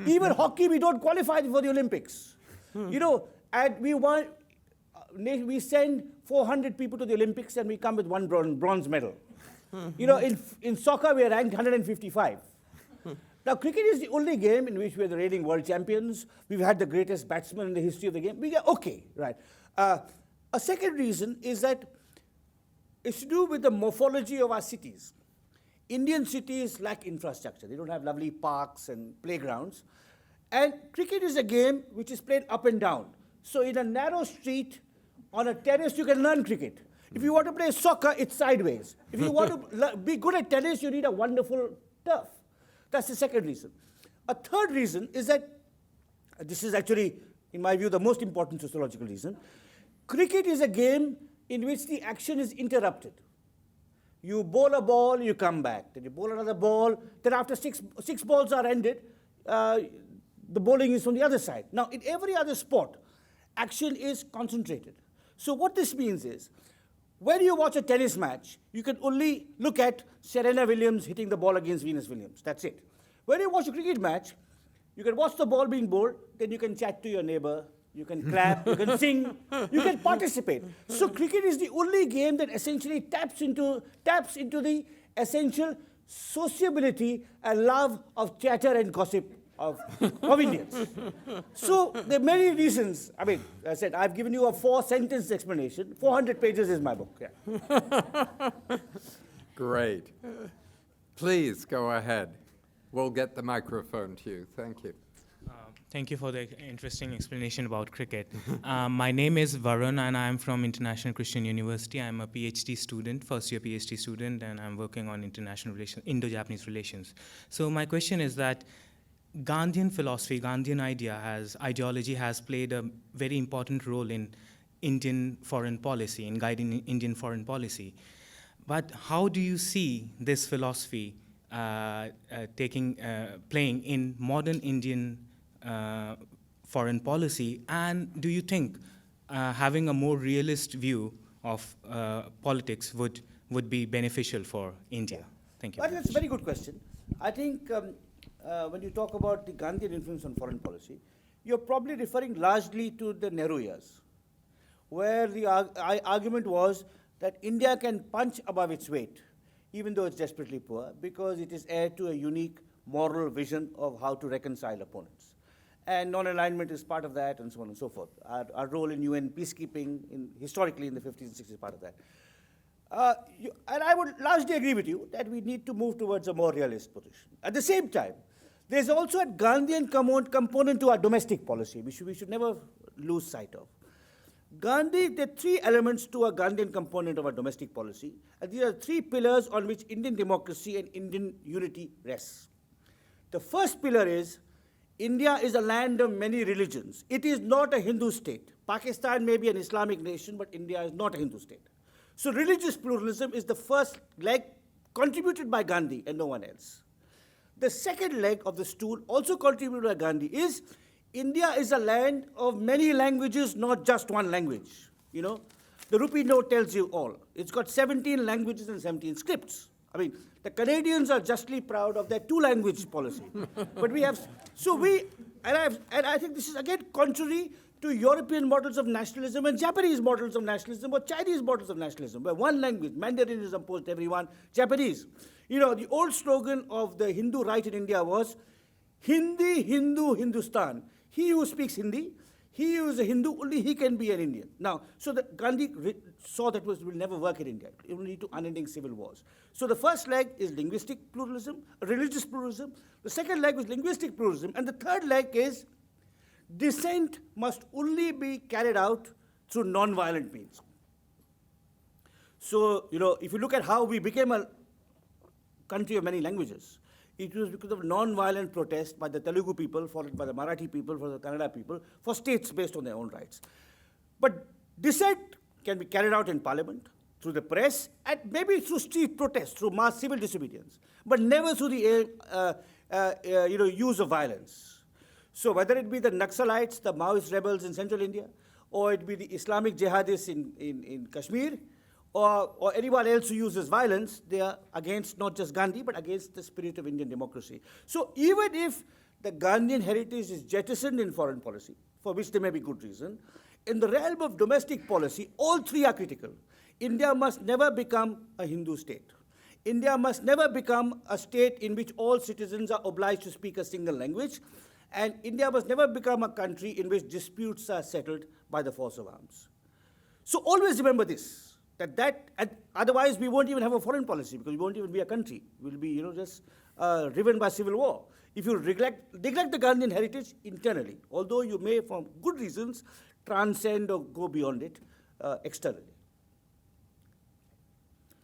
Even hockey, we don't qualify for the Olympics. You know, and we send 400 people to the Olympics and we come with one bronze medal. You know, in soccer, we are ranked 155. Now, cricket is the only game in which we are the reigning world champions. We've had the greatest batsman in the history of the game. We get okay, right? A second reason is that it's to do with the morphology of our cities. Indian cities lack infrastructure. They don't have lovely parks and playgrounds. And cricket is a game which is played up and down. So in a narrow street, on a terrace, you can learn cricket. If you want to play soccer, it's sideways. If you want to be good at tennis, you need a wonderful turf. That's the second reason. A third reason is that, this is actually, in my view, the most important sociological reason. Cricket is a game in which the action is interrupted. You bowl a ball, you come back. Then you bowl another ball. Then after six balls are ended, the bowling is from the other side. Now, in every other sport, action is concentrated. So what this means is, when you watch a tennis match, you can only look at Serena Williams hitting the ball against Venus Williams. That's it. When you watch a cricket match, you can watch the ball being bowled, then you can chat to your neighbor, you can clap, you can sing, you can participate. So cricket is the only game that essentially taps into the essential sociability and love of chatter and gossip of Indians. So there are many reasons. I mean, as I said, I've given you a 4-sentence explanation. 400 pages is my book. Yeah. Great. Please go ahead. We'll get the microphone to you. Thank you. Thank you for the interesting explanation about cricket. My name is Varun, and I'm from International Christian University. I'm a PhD student, first-year PhD student, and I'm working on international relations, Indo-Japanese relations. So my question is that Gandhian philosophy, Gandhian ideology has played a very important role in Indian foreign policy, in guiding Indian foreign policy. But how do you see this philosophy playing in modern Indian foreign policy? And do you think having a more realist view of politics would be beneficial for India? Thank you. Well, that's a very good question. I think when you talk about the Gandhian influence on foreign policy, you're probably referring largely to the Nehru years, where the argument was that India can punch above its weight, even though it's desperately poor, because it is heir to a unique moral vision of how to reconcile opponents. And non-alignment is part of that, and so on and so forth. Our role in UN peacekeeping, historically in the 50s and 60s, is part of that. And I would largely agree with you that we need to move towards a more realist position. At the same time, there's also a Gandhian component to our domestic policy, which we should never lose sight of. There are three elements to a Gandhian component of our domestic policy, and these are three pillars on which Indian democracy and Indian unity rests. The first pillar is, India is a land of many religions. It is not a Hindu state. Pakistan may be an Islamic nation, but India is not a Hindu state. So religious pluralism is the first leg contributed by Gandhi and no one else. The second leg of the stool, also contributed by Gandhi, is India is a land of many languages, not just one language. You know, the rupee note tells you all. It's got 17 languages and 17 scripts. I mean, the Canadians are justly proud of their two-language policy. But we have, and I think this is again contrary to European models of nationalism and Japanese models of nationalism or Chinese models of nationalism, where one language, Mandarin, is imposed to everyone, Japanese. You know, the old slogan of the Hindu right in India was, Hindi, Hindu, Hindustan. He who speaks Hindi, he who is a Hindu, only he can be an Indian. Now, so Gandhi saw that will never work in India. It will lead to unending civil wars. So the first leg is linguistic pluralism, religious pluralism. The second leg is linguistic pluralism. And the third leg is dissent must only be carried out through non-violent means. So, you know, if you look at how we became a country of many languages, it was because of non-violent protest by the Telugu people, followed by the Marathi people, for the Kannada people, for states based on their own rights. But dissent can be carried out in parliament, through the press, and maybe through street protests, through mass civil disobedience, but never through the use of violence. So whether it be the Naxalites, the Maoist rebels in central India, or it be the Islamic jihadists in Kashmir, or anyone else who uses violence, they are against not just Gandhi, but against the spirit of Indian democracy. So even if the Gandhian heritage is jettisoned in foreign policy, for which there may be good reason, in the realm of domestic policy, all three are critical. India must never become a Hindu state. India must never become a state in which all citizens are obliged to speak a single language. And India must never become a country in which disputes are settled by the force of arms. So always remember this, and otherwise we won't even have a foreign policy because we won't even be a country. We'll be, just riven by civil war. If you neglect the Gandhian heritage internally, although you may, for good reasons, transcend or go beyond it externally.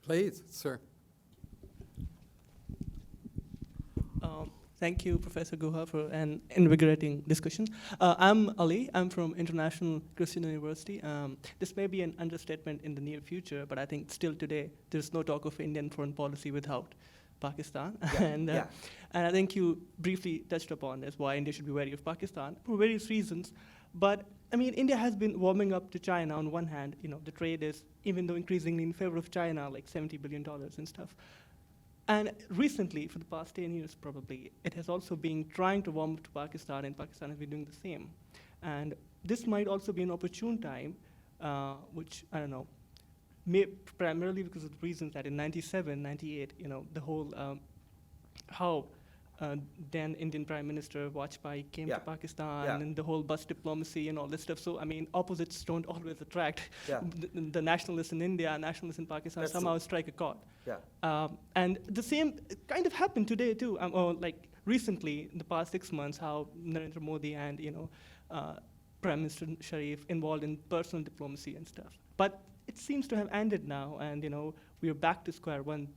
Please, sir. Thank you, Professor Guha, for an invigorating discussion. I'm Ali. I'm from International Christian University. This may be an understatement in the near future, but I think still today there's no talk of Indian foreign policy without Pakistan. Yeah, and I think you briefly touched upon this, why India should be wary of Pakistan for various reasons. But I mean, India has been warming up to China on one hand. The trade is, even though increasingly in favor of China, like $70 billion and stuff. And recently, for the past 10 years probably, it has also been trying to warm up to Pakistan, and Pakistan has been doing the same. And this might also be an opportune time, which, I don't know, primarily because of the reasons that in 97, 98, the whole, how then Indian Prime Minister Vajpayee came to Pakistan, and the whole bus diplomacy and all this stuff. So, I mean, opposites don't always attract. The nationalists in India, nationalists in Pakistan somehow strike a chord. And the same kind of happened today too. Like recently, in the past 6 months, how Narendra Modi and Prime Minister Sharif involved in personal diplomacy and stuff. But it seems to have ended now, and we are back to square one,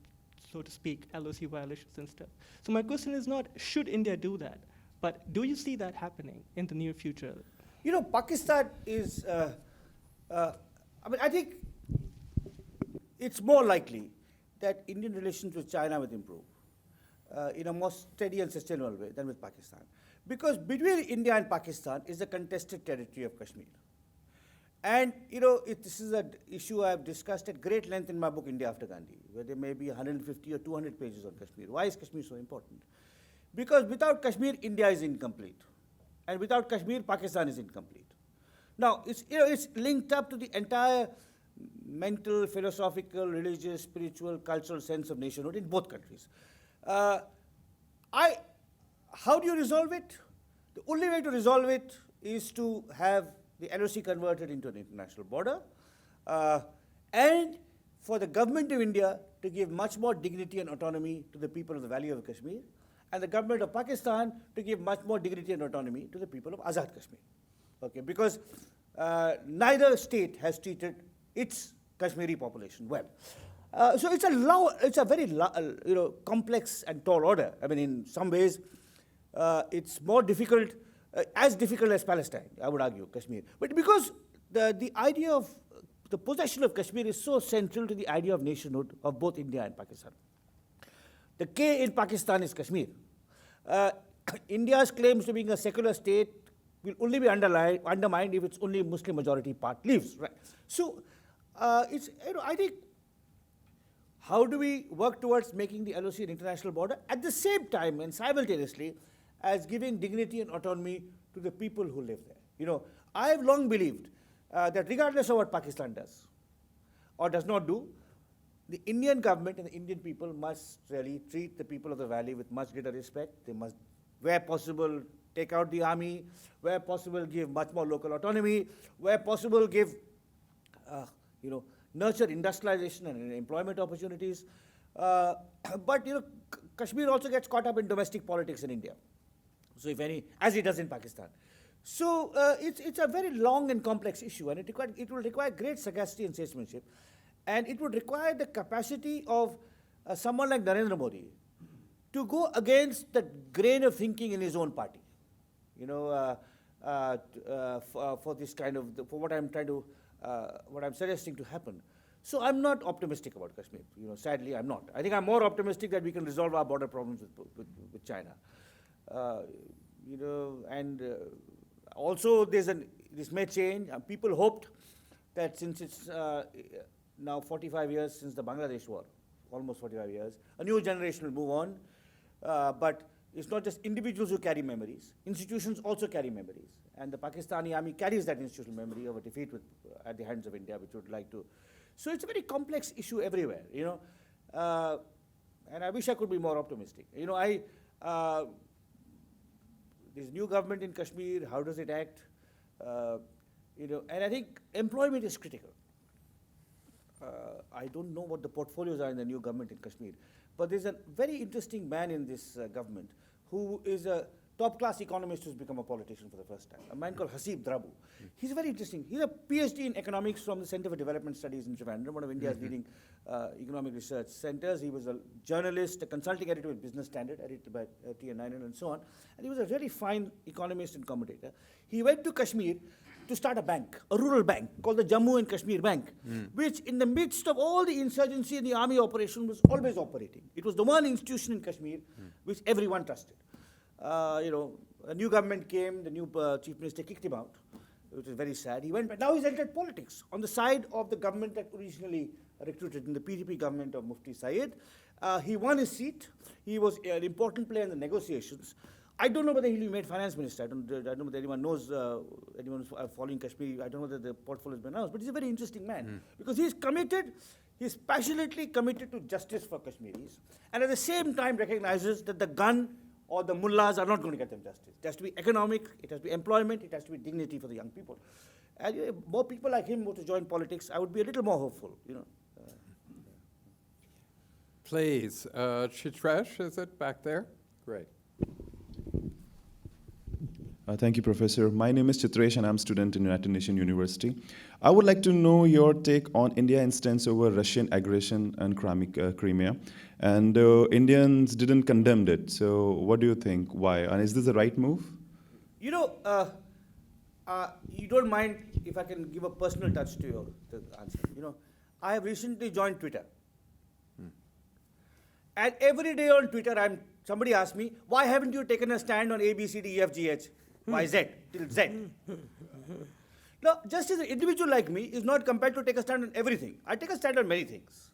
so to speak, LOC violations and stuff. So my question is not should India do that, but do you see that happening in the near future? Pakistan is. I think it's more likely that Indian relations with China will improve in a more steady and sustainable way than with Pakistan. Because between India and Pakistan is the contested territory of Kashmir. And, this is an issue I've discussed at great length in my book, India After Gandhi, where there may be 150 or 200 pages on Kashmir. Why is Kashmir so important? Because without Kashmir, India is incomplete. And without Kashmir, Pakistan is incomplete. Now, it's linked up to the entire mental, philosophical, religious, spiritual, cultural sense of nationhood in both countries. How do you resolve it? The only way to resolve it is to have the LOC converted into an international border, and for the government of India to give much more dignity and autonomy to the people of the Valley of Kashmir, and the government of Pakistan to give much more dignity and autonomy to the people of Azad Kashmir. Okay, because neither state has treated its Kashmiri population well. So it's a very complex and tall order. I mean, in some ways, it's more difficult. As difficult as Palestine, I would argue, Kashmir. But because the idea of the possession of Kashmir is so central to the idea of nationhood of both India and Pakistan. The K in Pakistan is Kashmir. India's claims to being a secular state will only be undermined if its only Muslim majority part leaves. Right? So I think, how do we work towards making the LOC an international border at the same time and simultaneously as giving dignity and autonomy to the people who live there? I have long believed that regardless of what Pakistan does or does not do, the Indian government and the Indian people must really treat the people of the valley with much greater respect. They must, where possible, take out the army, where possible, give much more local autonomy, where possible, give, nurture industrialization and employment opportunities. But, Kashmir also gets caught up in domestic politics in India. So if any, as it does in Pakistan. So it's a very long and complex issue, and it will require great sagacity and statesmanship, and it would require the capacity of someone like Narendra Modi to go against the grain of thinking in his own party, for this kind of, for what I'm suggesting to happen. So I'm not optimistic about Kashmir. Sadly, I'm not. I think I'm more optimistic that we can resolve our border problems with China. And also this may change. People hoped that since it's now 45 years since the Bangladesh war, almost 45 years. A new generation will move on, but it's not just individuals who carry memories. Institutions also carry memories. And the Pakistani army carries that institutional memory of a defeat at the hands of India, which would like to. So it's a very complex issue everywhere, you know. And I wish I could be more optimistic. You know, this new government in Kashmir, how does it act? You know, and I think employment is critical. I don't know what the portfolios are in the new government in Kashmir, but there's a very interesting man in this government who is a top-class economist who's become a politician for the first time, a man called Hasib Drabu. He's very interesting. He's a PhD in economics from the Center for Development Studies in Trivandrum, one of India's leading economic research centers. He was a journalist, a consulting editor with Business Standard, edited by T.N. Nayan and so on. And he was a really fine economist and commentator. He went to Kashmir to start a bank, a rural bank, called the Jammu and Kashmir Bank, which in the midst of all the insurgency and the army operation was always operating. It was the one institution in Kashmir which everyone trusted. You know, a new government came, the new chief minister kicked him out, which is very sad. He went, but now he's entered politics on the side of the government that originally recruited in the PDP government of Mufti Sayeed. He won his seat. He was an important player in the negotiations. I don't know whether he'll be made finance minister. I don't know whether anyone knows, anyone who's following Kashmir. I don't know whether the portfolio has been announced, but he's a very interesting man because he's committed, he's passionately committed to justice for Kashmiris, and at the same time recognizes that the gun or the mullahs are not going to get them justice. It has to be economic, it has to be employment, it has to be dignity for the young people. And if more people like him were to join politics, I would be a little more hopeful, you know. Please, Chitresh, is it back there? Great. Thank you, Professor. My name is Chitresh, and I'm a student in United Nations University. I would like to know your take on India instance over Russian aggression in Crimea. And Indians didn't condemn it. So what do you think? Why? And is this the right move? You know, you don't mind if I can give a personal touch to your answer. You know, I have recently joined Twitter. And every day on Twitter, somebody asks me, why haven't you taken a stand on A, B, C, D, E, F, G, H, Y, Z, till Z? Now, just as an individual like me is not compelled to take a stand on everything. I take a stand on many things.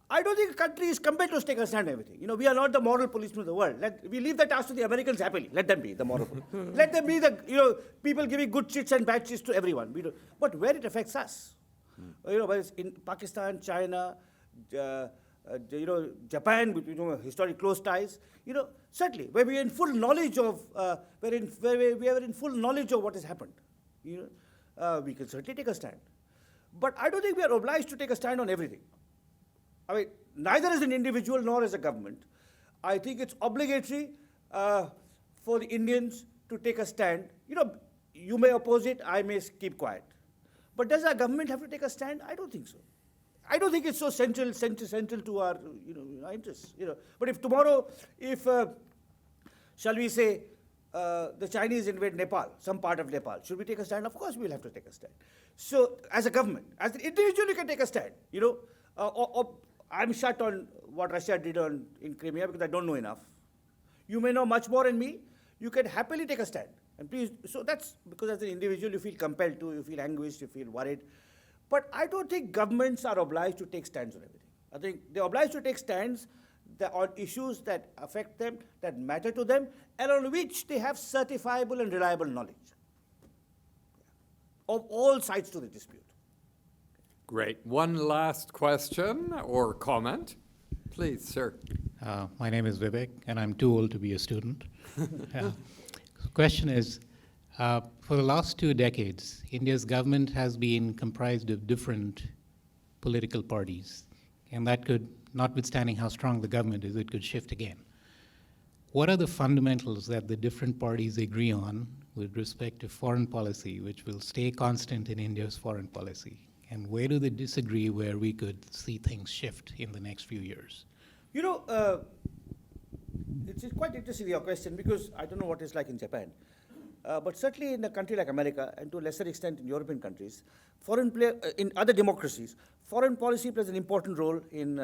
I don't think a country is compelled to take a stand on everything. You know, we are not the moral policemen of the world. We leave that task to the Americans happily. Let them be the moral policemen. Let them be the, you know, people giving good chits and bad chits to everyone. We don't. But where it affects us, you know, whether it's in Pakistan, China, you know, Japan, with, you know, historic close ties, you know, certainly, where we are in full knowledge of, where we are in full knowledge of what has happened, you know, we can certainly take a stand. But I don't think we are obliged to take a stand on everything. I mean, neither as an individual nor as a government. I think it's obligatory for the Indians to take a stand. You know, you may oppose it, I may keep quiet. But does our government have to take a stand? I don't think so. I don't think it's so central to our, you know, interests. You know, but if tomorrow, shall we say, the Chinese invade Nepal, some part of Nepal, should we take a stand? Of course, we'll have to take a stand. So, as a government, as an individual, you can take a stand. You know, or I'm shut on what Russia did in Crimea because I don't know enough. You may know much more than me. You can happily take a stand. And please, so that's because as an individual, you feel compelled to, you feel anguished, you feel worried. But I don't think governments are obliged to take stands on everything. I think they're obliged to take stands on issues that affect them, that matter to them, and on which they have certifiable and reliable knowledge of all sides to the dispute. Great. One last question or comment. Please, sir. My name is Vivek, and I'm too old to be a student. The question is, for the last 2 decades, India's government has been comprised of different political parties, and that could, notwithstanding how strong the government is, it could shift again. What are the fundamentals that the different parties agree on with respect to foreign policy, which will stay constant in India's foreign policy? And where do they disagree where we could see things shift in the next few years? You know, it's quite interesting, your question, because I don't know what it's like in Japan. But certainly in a country like America, and to a lesser extent in European countries, in other democracies, foreign policy plays an important role in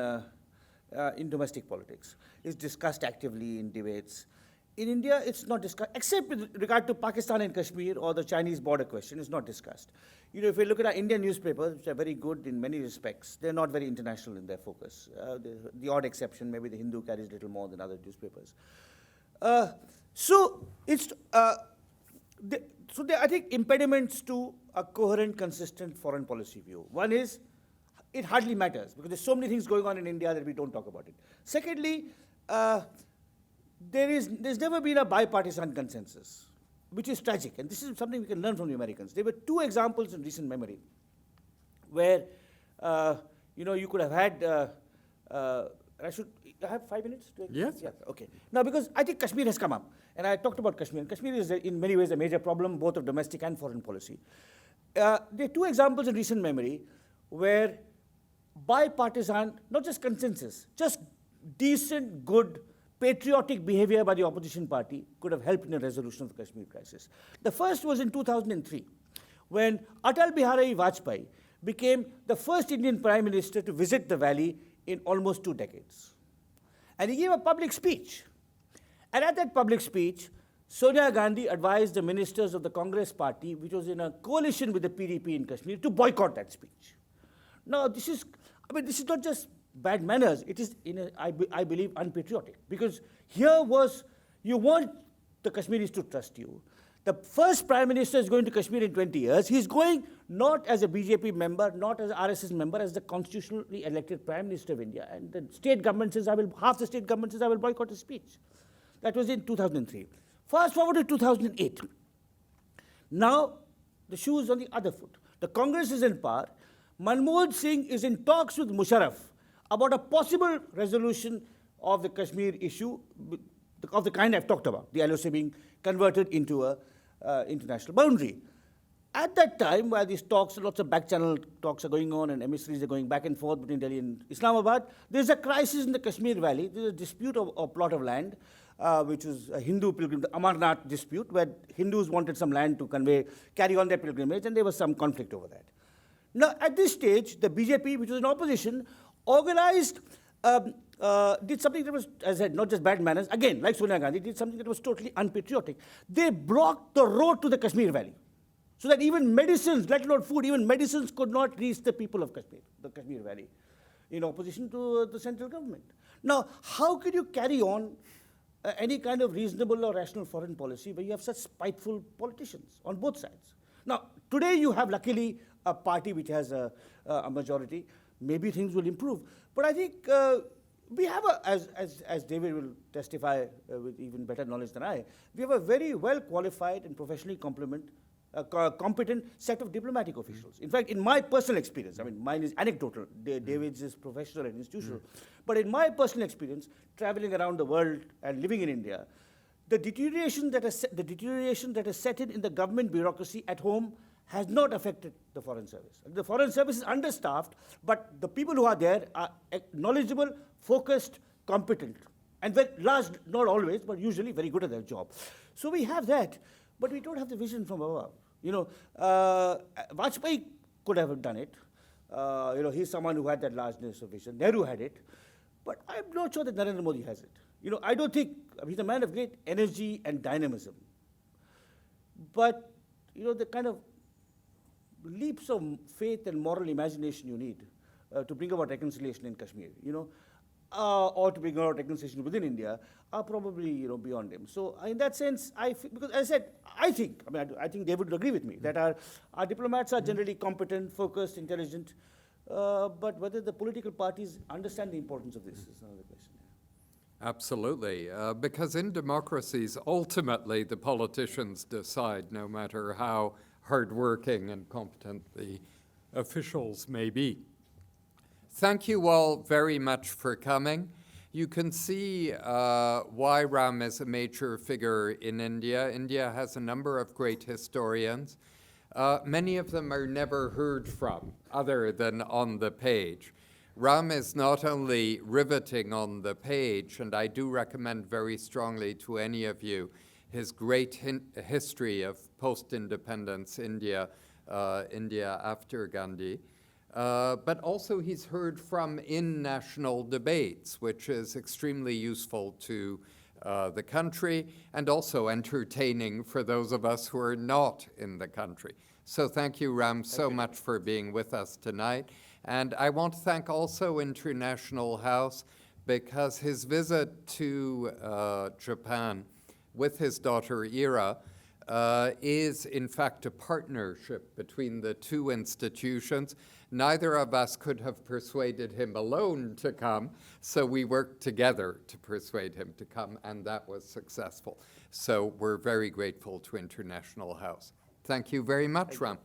domestic politics. It's discussed actively in debates. in India, it's not discussed, except with regard to Pakistan and Kashmir or the Chinese border question, it's not discussed. You know, if you look at our Indian newspapers, which are very good in many respects, they're not very international in their focus. The odd exception, maybe the Hindu carries a little more than other newspapers. So there are, I think, impediments to a coherent, consistent foreign policy view. One is, it hardly matters, because there's so many things going on in India that we don't talk about it. Secondly, there's never been a bipartisan consensus, which is tragic, and this is something we can learn from the Americans. There were two examples in recent memory where, you could have had, I have 5 minutes? Yes. Yeah, okay. Now, because I think Kashmir has come up, and I talked about Kashmir. Kashmir is in many ways a major problem, both of domestic and foreign policy. There are two examples in recent memory where bipartisan, not just consensus, just decent, good, patriotic behavior by the opposition party could have helped in the resolution of the Kashmir crisis. The first was in 2003, when Atal Bihari Vajpayee became the first Indian Prime Minister to visit the valley in almost 2 decades. And he gave a public speech. And at that public speech, Sonia Gandhi advised the ministers of the Congress party, which was in a coalition with the PDP in Kashmir, to boycott that speech. Now, this is not just bad manners, it is, I believe, unpatriotic. Because here was, you want the Kashmiris to trust you. The first Prime Minister is going to Kashmir in 20 years. He's going not as a BJP member, not as an RSS member, as the constitutionally elected Prime Minister of India. And the state government says, half the state government says, I will boycott his speech. That was in 2003. Fast forward to 2008. Now, the shoe is on the other foot. The Congress is in power. Manmohan Singh is in talks with Musharraf about a possible resolution of the Kashmir issue of the kind I've talked about, the LOC being converted into a international boundary. At that time, while these talks, lots of back-channel talks are going on and emissaries are going back and forth between Delhi and Islamabad, there's a crisis in the Kashmir Valley. There's a dispute of a plot of land, which was a Hindu pilgrim, the Amarnath dispute, where Hindus wanted some land to carry on their pilgrimage, and there was some conflict over that. Now, at this stage, the BJP, which was in opposition, organized, did something that was, as I said, not just bad manners, again, like Sonia Gandhi, did something that was totally unpatriotic. They blocked the road to the Kashmir Valley, so that even medicines, let alone food, even medicines could not reach the people of Kashmir, the Kashmir Valley, in opposition to the central government. Now, how could you carry on any kind of reasonable or rational foreign policy where you have such spiteful politicians on both sides? Now, today you have, luckily, a party which has a majority. Maybe things will improve. But I think we have, as David will testify with even better knowledge than I, we have a very well-qualified and professionally competent set of diplomatic officials. In fact, in my personal experience, mine is anecdotal, David's is professional and institutional, but in my personal experience, traveling around the world and living in India, the deterioration that has set in the government bureaucracy at home has not affected the Foreign Service. The Foreign Service is understaffed, but the people who are there are knowledgeable, focused, competent, and very large, not always, but usually very good at their job. So we have that, but we don't have the vision from above. Vajpayee could have done it. He's someone who had that largeness of vision. Nehru had it, but I'm not sure that Narendra Modi has it. I don't think, he's a man of great energy and dynamism. But, the kind of leaps of faith and moral imagination you need to bring about reconciliation in Kashmir, or to bring about reconciliation within India are probably, beyond him. So in that sense, because as I said, I think David would agree with me that our diplomats are generally competent, focused, intelligent, but whether the political parties understand the importance of this is another question. Absolutely, because in democracies, ultimately the politicians decide, no matter how hardworking and competent the officials may be. Thank you all very much for coming. You can see why Ram is a major figure in India. India has a number of great historians. Many of them are never heard from other than on the page. Ram is not only riveting on the page, and I do recommend very strongly to any of you his great history of post-independence India, India after Gandhi, but also he's heard from in national debates, which is extremely useful to the country, and also entertaining for those of us who are not in the country. So thank you, Ram, so much for being with us tonight. And I want to thank also International House, because his visit to Japan with his daughter Ira is in fact a partnership between the two institutions. Neither of us could have persuaded him alone to come, so we worked together to persuade him to come, and that was successful. So we're very grateful to International House. Thank you very much, Ram.